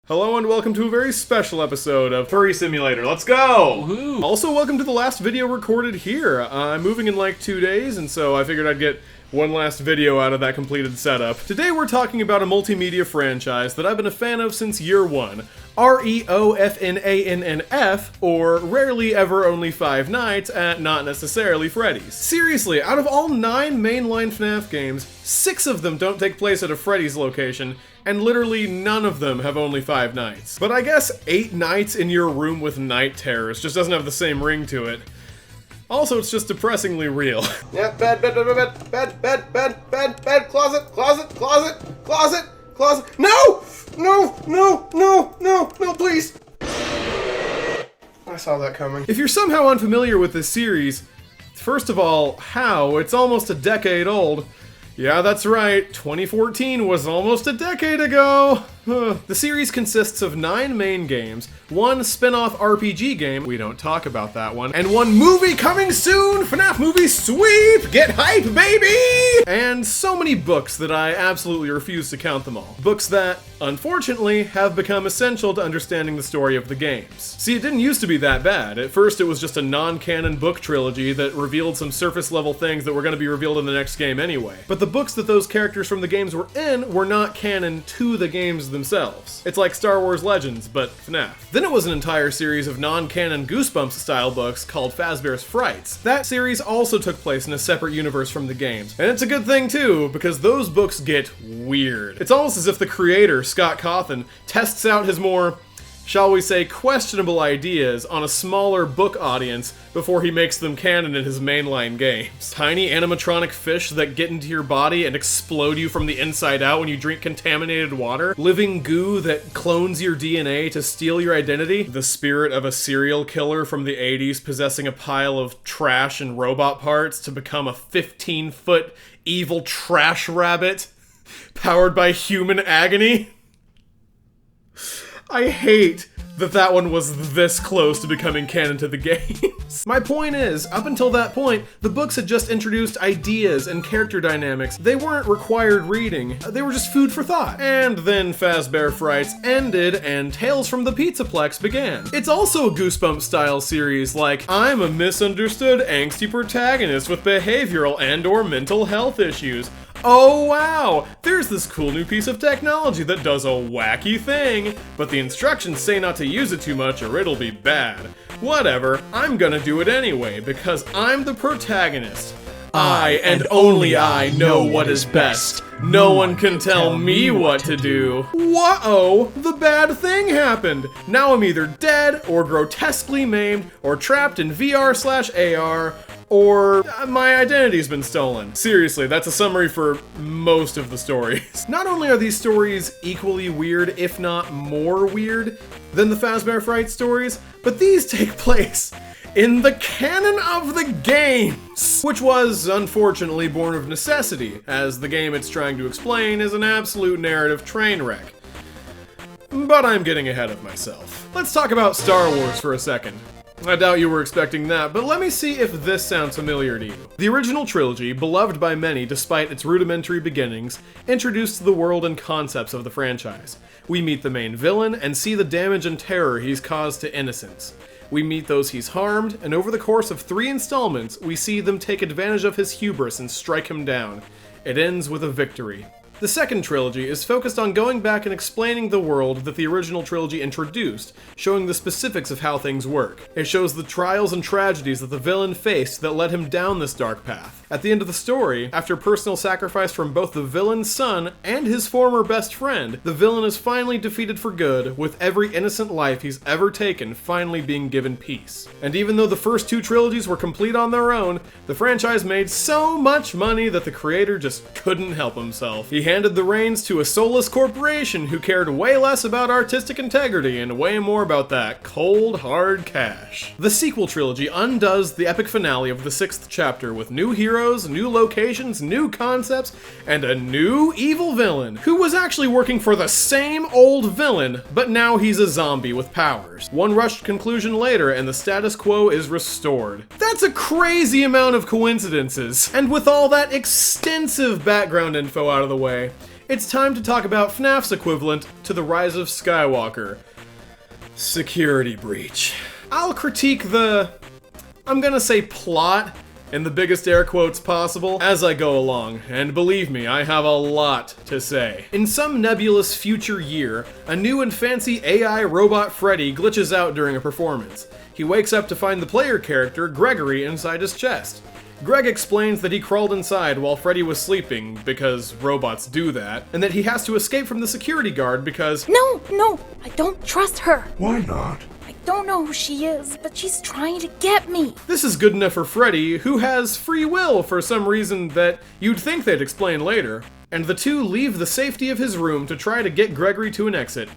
Hello and welcome to a very special episode of Furry Simulator. Let's go! Woohoo. Also, welcome to the last video recorded here. I'm moving in like 2 days, and so I figured I'd get one last video out of that completed setup. Today we're talking about a multimedia franchise that I've been a fan of since year one. REOFNANNF, or Rarely Ever Only Five Nights at Not Necessarily Freddy's. Seriously, out of all 9 mainline FNAF games, 6 of them don't take place at a Freddy's location, and literally none of them have only 5 nights. But I guess 8 nights in your room with night terrors just doesn't have the same ring to it. Also, it's just depressingly real. Yeah, bed, closet. No, please. I saw that coming. If you're somehow unfamiliar with this series, first of all, how? It's almost a decade old. Yeah, that's right, 2014 was almost a decade ago! The series consists of 9 main games, 1 spin-off RPG game, we don't talk about that one, and 1 movie coming soon! FNAF movie sweep! Get hype, baby! And so many books that I absolutely refuse to count them all. Books that, unfortunately, have become essential to understanding the story of the games. See, it didn't used to be that bad. At first it was just a non-canon book trilogy that revealed some surface-level things that were going to be revealed in the next game anyway. But the books that those characters from the games were in were not canon to the games themselves. It's like Star Wars Legends, but FNAF. Then it was an entire series of non-canon Goosebumps-style books called Fazbear's Frights. That series also took place in a separate universe from the games. And it's a good thing too, because those books get weird. It's almost as if the creator, Scott Cawthon, tests out his more, shall we say, questionable ideas on a smaller book audience before he makes them canon in his mainline games. Tiny animatronic fish that get into your body and explode you from the inside out when you drink contaminated water. Living goo that clones your DNA to steal your identity. The spirit of a serial killer from the 80s possessing a pile of trash and robot parts to become a 15-foot evil trash rabbit powered by human agony. I hate that one was this close to becoming canon to the games. My point is, up until that point, the books had just introduced ideas and character dynamics. They weren't required reading, they were just food for thought. And then Fazbear Frights ended and Tales from the Pizzaplex began. It's also a Goosebumps-style series like, I'm a misunderstood, angsty protagonist with behavioral and/or mental health issues. Oh wow, there's this cool new piece of technology that does a wacky thing, but the instructions say not to use it too much or it'll be bad. Whatever, I'm gonna do it anyway, because I'm the protagonist. I, and only I, know what is best. No one can tell me what to do. Whoa, the bad thing happened. Now I'm either dead, or grotesquely maimed, or trapped in VR/AR, or my identity's been stolen. Seriously, that's a summary for most of the stories. Not only are these stories equally weird, if not more weird, than the Fazbear Fright stories, but these take place in the canon of the games, which was, unfortunately, born of necessity, as the game it's trying to explain is an absolute narrative train wreck. But I'm getting ahead of myself. Let's talk about Star Wars for a second. I doubt you were expecting that, but let me see if this sounds familiar to you. The original trilogy, beloved by many despite its rudimentary beginnings, introduced the world and concepts of the franchise. We meet the main villain and see the damage and terror he's caused to innocents. We meet those he's harmed, and over the course of 3 installments, we see them take advantage of his hubris and strike him down. It ends with a victory. The second trilogy is focused on going back and explaining the world that the original trilogy introduced, showing the specifics of how things work. It shows the trials and tragedies that the villain faced that led him down this dark path. At the end of the story, after personal sacrifice from both the villain's son and his former best friend, the villain is finally defeated for good, with every innocent life he's ever taken finally being given peace. And even though the first 2 trilogies were complete on their own, the franchise made so much money that the creator just couldn't help himself. He handed the reins to a soulless corporation who cared way less about artistic integrity and way more about that cold, hard cash. The sequel trilogy undoes the epic finale of the 6th chapter with new heroes, new locations, new concepts, and a new evil villain, who was actually working for the same old villain, but now he's a zombie with powers. One rushed conclusion later, and the status quo is restored. That's a crazy amount of coincidences, and with all that extensive background info out of the way, it's time to talk about FNAF's equivalent to The Rise of Skywalker. Security breach. I'll critique the, I'm gonna say plot, in the biggest air quotes possible, as I go along, and believe me, I have a lot to say. In some nebulous future year, a new and fancy AI robot Freddy glitches out during a performance. He wakes up to find the player character, Gregory, inside his chest. Greg explains that he crawled inside while Freddy was sleeping, because robots do that, and that he has to escape from the security guard because— No, I don't trust her. Why not? I don't know who she is, but she's trying to get me. This is good enough for Freddy, who has free will for some reason that you'd think they'd explain later. And the two leave the safety of his room to try to get Gregory to an exit.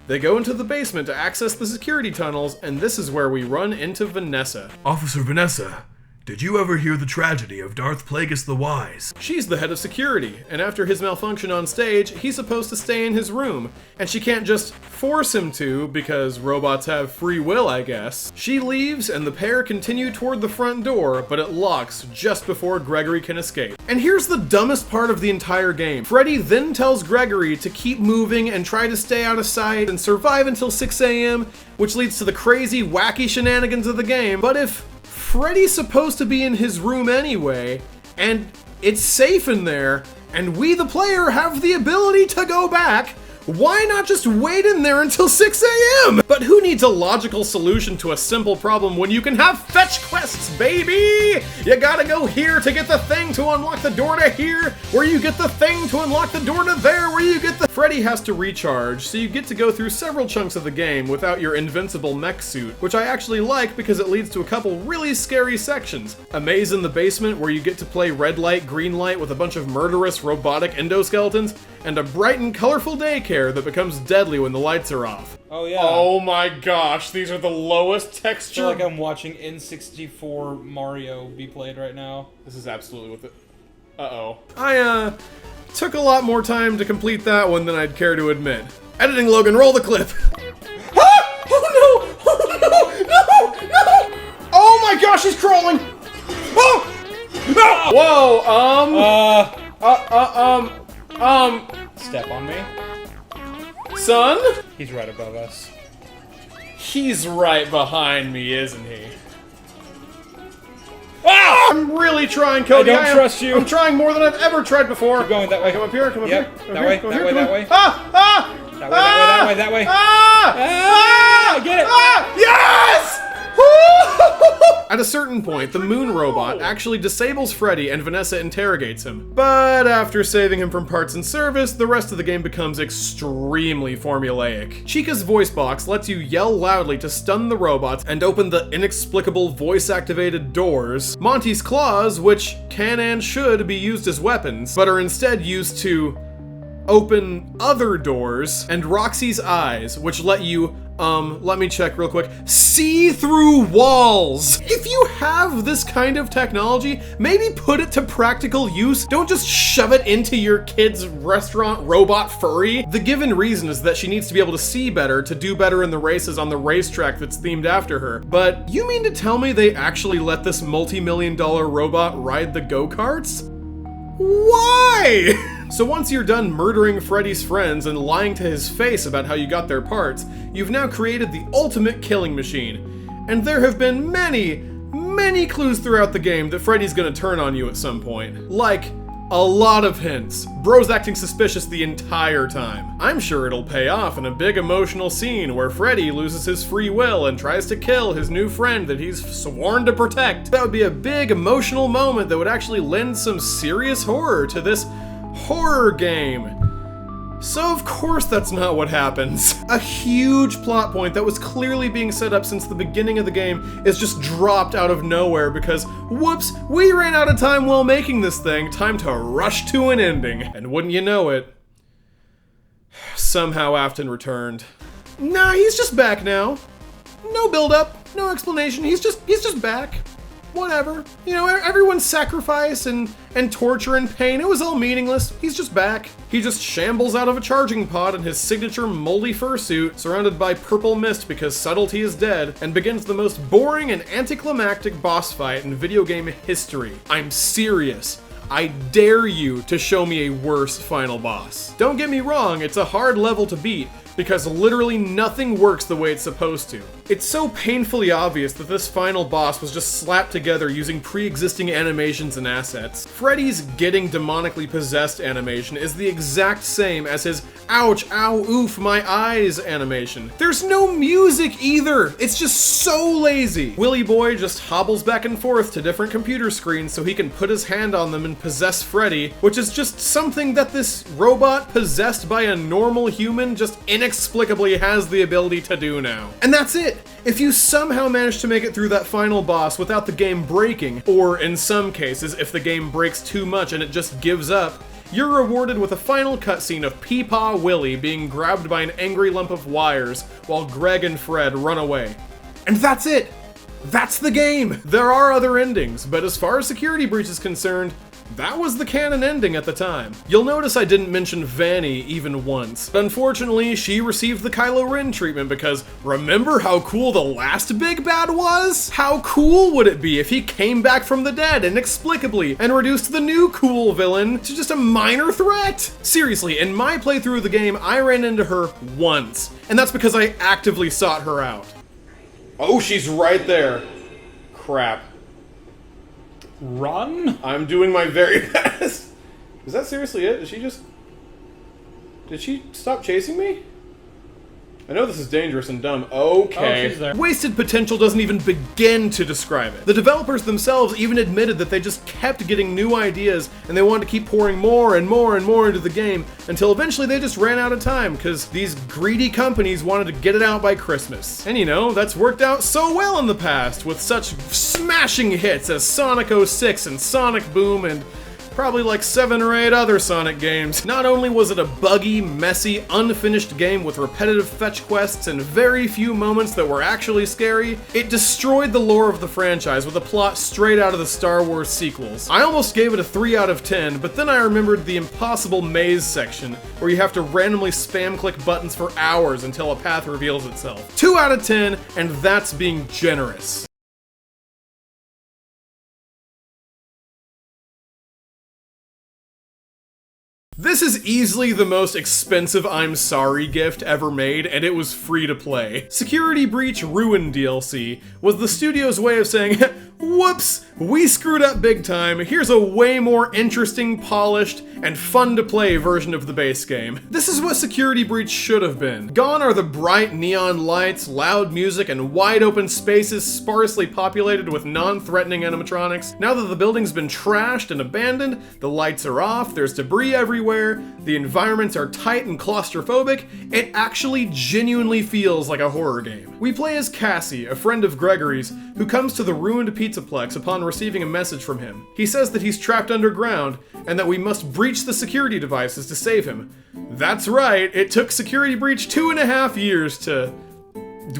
They go into the basement to access the security tunnels, and this is where we run into Vanessa. Officer Vanessa, did you ever hear the tragedy of Darth Plagueis the Wise? She's the head of security, and after his malfunction on stage, he's supposed to stay in his room, and she can't just force him to, because robots have free will, I guess. She leaves, and the pair continue toward the front door, but it locks just before Gregory can escape. And here's the dumbest part of the entire game. Freddy then tells Gregory to keep moving and try to stay out of sight and survive until 6 a.m., which leads to the crazy, wacky shenanigans of the game. But if Freddy's supposed to be in his room anyway, and it's safe in there, and we the player have the ability to go back, why not just wait in there until 6 a.m.? But who needs a logical solution to a simple problem when you can have fetch quests, baby? You gotta go here to get the thing to unlock the door to here, where you get the thing to unlock the door to there, where you get the— Freddy has to recharge, so you get to go through several chunks of the game without your invincible mech suit, which I actually like because it leads to a couple really scary sections. A maze in the basement where you get to play red light, green light with a bunch of murderous robotic endoskeletons, and a bright and colorful daycare that becomes deadly when the lights are off. Oh yeah. Oh my gosh, these are the lowest I texture. feel like I'm watching N64 Mario be played right now. This is absolutely what the— uh-oh. I, took a lot more time to complete that one than I'd care to admit. Editing, Logan, roll the clip. Ah! Oh no! Oh no! No! Oh my gosh, he's crawling! Oh! Whoa, Step on me. son? He's right above us. He's right behind me, isn't he? Ah! I'm really trying, Cody. I don't trust you. I'm trying more than I've ever tried before. Keep going that way. Come up here, come up Yep. here. That way, come that here, way, come that here. way. Ah! Ah! That way, that way, that way, that way. Ah! Ah! Get it! Ah! Yes! At a certain point, the moon robot actually disables Freddy and Vanessa interrogates him. But after saving him from parts and service, the rest of the game becomes extremely formulaic. Chica's voice box lets you yell loudly to stun the robots and open the inexplicable voice-activated doors. Monty's claws, which can and should be used as weapons, but are instead used to open other doors, and Roxy's eyes, which let you, let me check real quick, see through walls. If you have this kind of technology, maybe put it to practical use. Don't just shove it into your kid's restaurant robot furry. The given reason is that she needs to be able to see better to do better in the races on the racetrack that's themed after her. But you mean to tell me they actually let this multi-million-dollar robot ride the go-karts? Why? So once you're done murdering Freddy's friends and lying to his face about how you got their parts, you've now created the ultimate killing machine. And there have been many clues throughout the game that Freddy's gonna turn on you at some point. Like, a lot of hints. Bro's acting suspicious the entire time. I'm sure it'll pay off in a big emotional scene where Freddy loses his free will and tries to kill his new friend that he's sworn to protect. That would be a big emotional moment that would actually lend some serious horror to this horror game. So of course that's not what happens. A huge plot point that was clearly being set up since the beginning of the game is just dropped out of nowhere because, whoops, we ran out of time while making this thing. Time to rush to an ending. And wouldn't you know it, somehow Afton returned. Nah, he's just back now. No build-up, no explanation, he's just back. Whatever. You know, everyone's sacrifice and torture and pain, it was all meaningless. He's just back. He just shambles out of a charging pod in his signature moldy fursuit, surrounded by purple mist because subtlety is dead, and begins the most boring and anticlimactic boss fight in video game history. I'm serious. I dare you to show me a worse final boss. Don't get me wrong, it's a hard level to beat, because literally nothing works the way it's supposed to. It's so painfully obvious that this final boss was just slapped together using pre-existing animations and assets. Freddy's getting demonically possessed animation is the exact same as his ouch, ow, oof, my eyes animation. There's no music either! It's just so lazy! Willy Boy just hobbles back and forth to different computer screens so he can put his hand on them and possess Freddy, which is just something that this robot possessed by a normal human just inexplicably has the ability to do now. And that's it! If you somehow manage to make it through that final boss without the game breaking, or in some cases, if the game breaks too much and it just gives up, you're rewarded with a final cutscene of Peepaw Willie being grabbed by an angry lump of wires while Greg and Fred run away. And that's it! That's the game! There are other endings, but as far as Security Breach is concerned, that was the canon ending at the time. You'll notice I didn't mention Vanny even once. But unfortunately, she received the Kylo Ren treatment because remember how cool the last big bad was? How cool would it be if he came back from the dead inexplicably and reduced the new cool villain to just a minor threat? Seriously, in my playthrough of the game, I ran into her once, and that's because I actively sought her out. Oh, she's right there. Crap. Run? I'm doing my very best. Is that seriously it? Did she stop chasing me? I know this is dangerous and dumb. Okay. Oh, she's there. Wasted potential doesn't even begin to describe it. The developers themselves even admitted that they just kept getting new ideas and they wanted to keep pouring more and more and more into the game until eventually they just ran out of time because these greedy companies wanted to get it out by Christmas. And you know, that's worked out so well in the past with such smashing hits as Sonic 06 and Sonic Boom and probably like 7 or 8 other Sonic games. Not only was it a buggy, messy, unfinished game with repetitive fetch quests and very few moments that were actually scary, it destroyed the lore of the franchise with a plot straight out of the Star Wars sequels. I almost gave it a 3 out of 10, but then I remembered the impossible maze section, where you have to randomly spam click buttons for hours until a path reveals itself. 2 out of 10, and that's being generous. This is easily the most expensive I'm sorry gift ever made, and it was free to play. Security Breach Ruin DLC was the studio's way of saying, whoops, we screwed up big time, here's a way more interesting, polished, and fun to play version of the base game. This is what Security Breach should have been. Gone are the bright neon lights, loud music, and wide open spaces sparsely populated with non-threatening animatronics. Now that the building's been trashed and abandoned, the lights are off, there's debris everywhere, the environments are tight and claustrophobic, it actually genuinely feels like a horror game. We play as Cassie, a friend of Gregory's, who comes to the ruined Pizzaplex upon receiving a message from him. He says that he's trapped underground, and that we must breach the security devices to save him. That's right, it took Security Breach 2.5 years to...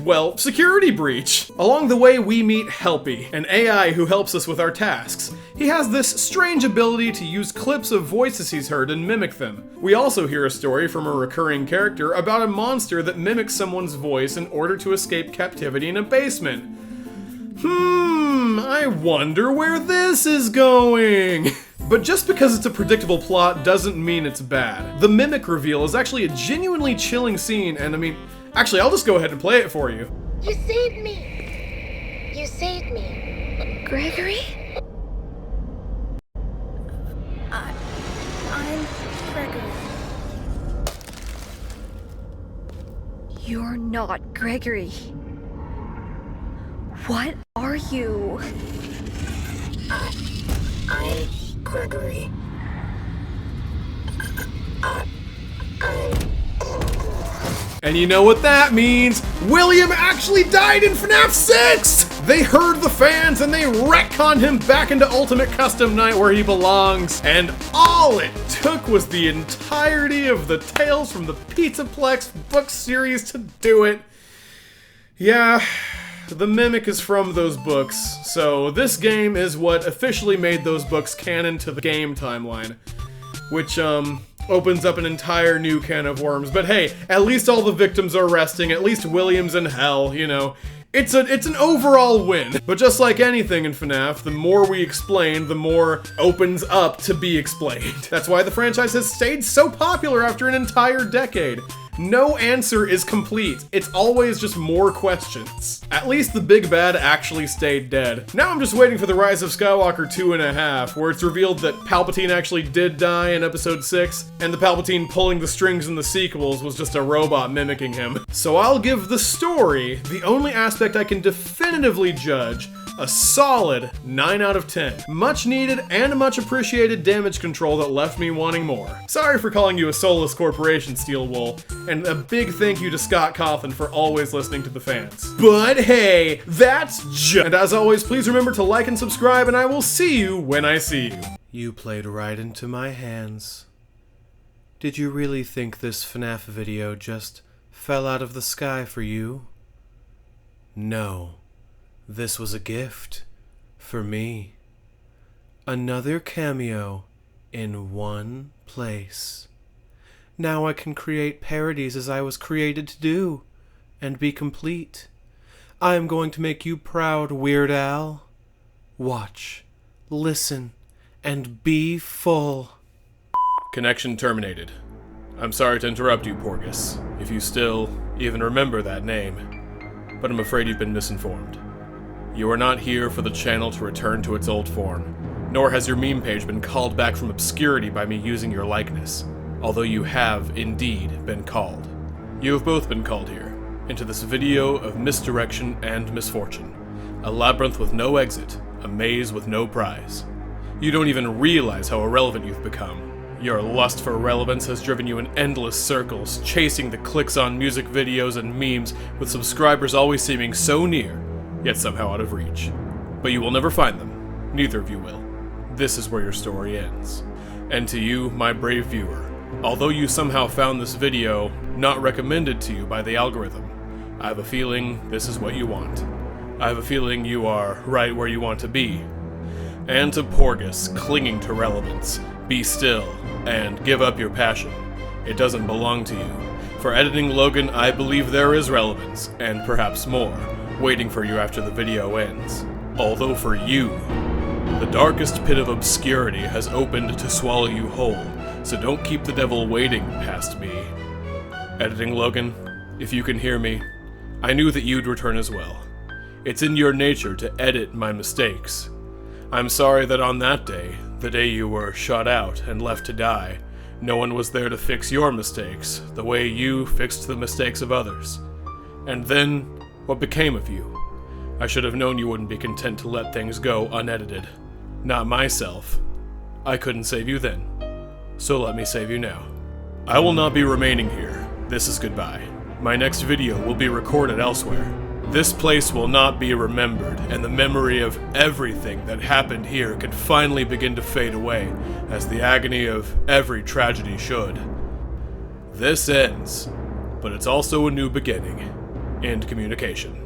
well, Security Breach. Along the way, we meet Helpy, an AI who helps us with our tasks. He has this strange ability to use clips of voices he's heard and mimic them. We also hear a story from a recurring character about a monster that mimics someone's voice in order to escape captivity in a basement. I wonder where this is going. But just because it's a predictable plot doesn't mean it's bad. The mimic reveal is actually a genuinely chilling scene, and I mean, actually, I'll just go ahead and play it for you. You saved me. You saved me. Gregory? I'm Gregory. You're not Gregory. What are you? I'm Gregory. And you know what that means? William actually died in FNAF 6! They heard the fans and they retconned him back into Ultimate Custom Night where he belongs. And all it took was the entirety of the Tales from the Pizzaplex book series to do it. Yeah, the mimic is from those books, so this game is what officially made those books canon to the game timeline. Which, opens up an entire new can of worms. But hey, at least all the victims are resting, at least William's in hell, you know. It's an overall win. But just like anything in FNAF, the more we explain, the more opens up to be explained. That's why the franchise has stayed so popular after an entire decade. No answer is complete. It's always just more questions. At least the big bad actually stayed dead. Now I'm just waiting for the Rise of Skywalker 2.5, where it's revealed that Palpatine actually did die in episode 6, and the Palpatine pulling the strings in the sequels was just a robot mimicking him. So I'll give the story, the only aspect I can definitively judge, a solid 9 out of 10. Much needed and much appreciated damage control that left me wanting more. Sorry for calling you a soulless corporation, Steel Wool, and a big thank you to Scott Cawthon for always listening to the fans. But hey, that's just. And as always, please remember to like and subscribe, and I will see you when I see you. You played right into my hands. Did you really think this FNAF video just fell out of the sky for you? No. This was a gift for me. Another cameo in one place. Now I can create parodies as I was created to do, and be complete. I am going to make you proud, Weird Al. Watch, listen, and be full. Connection terminated. I'm sorry to interrupt you, Porgus, if you still even remember that name, but I'm afraid you've been misinformed. You are not here for the channel to return to its old form, nor has your meme page been called back from obscurity by me using your likeness, although you have indeed been called. You have both been called here, into this video of misdirection and misfortune, a labyrinth with no exit, a maze with no prize. You don't even realize how irrelevant you've become. Your lust for relevance has driven you in endless circles, chasing the clicks on music videos and memes, with subscribers always seeming so near, yet somehow out of reach. But you will never find them. Neither of you will. This is where your story ends. And to you, my brave viewer, although you somehow found this video not recommended to you by the algorithm, I have a feeling this is what you want. I have a feeling you are right where you want to be. And to Porgus, clinging to relevance, be still, and give up your passion. It doesn't belong to you. For editing Logan, I believe there is relevance, and perhaps more, waiting for you after the video ends. Although for you, the darkest pit of obscurity has opened to swallow you whole, so don't keep the devil waiting past me. Editing Logan, if you can hear me, I knew that you'd return as well. It's in your nature to edit my mistakes. I'm sorry that on that day, the day you were shot out and left to die, no one was there to fix your mistakes the way you fixed the mistakes of others. And then, what became of you? I should have known you wouldn't be content to let things go unedited. Not myself. I couldn't save you then. So let me save you now. I will not be remaining here. This is goodbye. My next video will be recorded elsewhere. This place will not be remembered, and the memory of everything that happened here could finally begin to fade away, as the agony of every tragedy should. This ends, but it's also a new beginning. End communication.